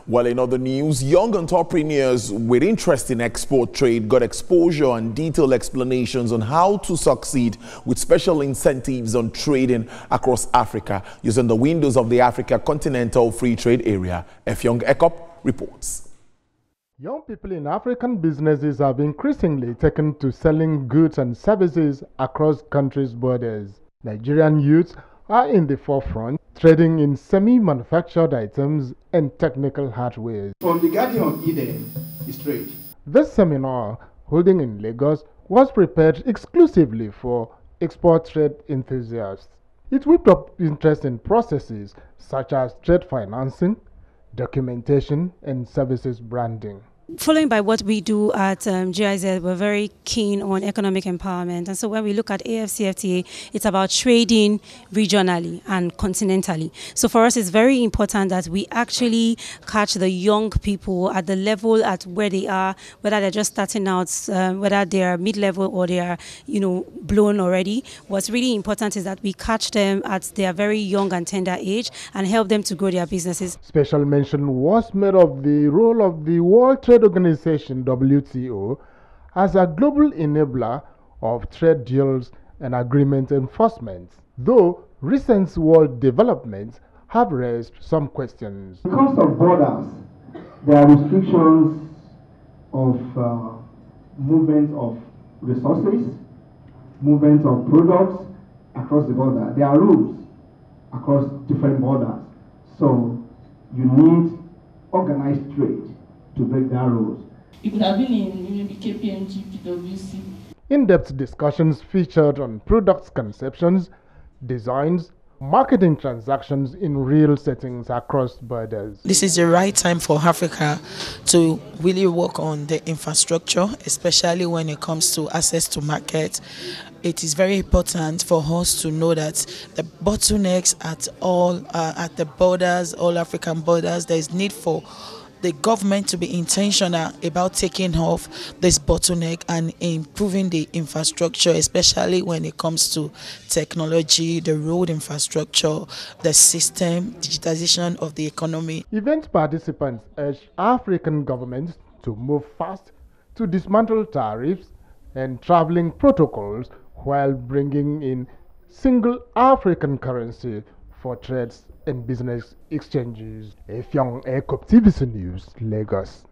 Well, in other news, young entrepreneurs with interest in export trade got exposure and detailed explanations on how to succeed with special incentives on trading across Africa using the windows of the Africa Continental Free Trade Area. Effiong Ekop reports. Young people in African businesses have increasingly taken to selling goods and services across countries' borders. Nigerian youths are in the forefront, trading in semi-manufactured items and technical hardware. From the Garden of Eden is trade. This seminar, holding in Lagos, was prepared exclusively for export trade enthusiasts. It whipped up interest in processes such as trade financing, documentation, and services branding. Following by what we do at GIZ, we're very keen on economic empowerment. And so when we look at AFCFTA, it's about trading regionally and continentally. So for us, it's very important that we actually catch the young people at the level at where they are, whether they're just starting out, whether they're mid-level or they are, blown already. What's really important is that we catch them at their very young and tender age and help them to grow their businesses. Special mention was made of the role of the World Trade Organization, WTO, as a global enabler of trade deals and agreement enforcement, though recent world developments have raised some questions. Because of borders, there are restrictions of movement of resources, movement of products across the border. There are rules across different borders. So you need organized trade to break down rules. You could have been in maybe KPMG, PwC. In-depth discussions featured on products conceptions, designs, marketing transactions in real settings across borders. This is the right time for Africa to really work on the infrastructure, especially when it comes to access to market. It is very important for us to know that the bottlenecks at the borders, all African borders, there is need for the government to be intentional about taking off this bottleneck and improving the infrastructure, especially when it comes to technology, the road infrastructure, the system, digitization of the economy. Event participants urged African governments to move fast to dismantle tariffs and traveling protocols while bringing in single African currency for trades and business exchanges. Effiong Ekop, TVC News, Lagos.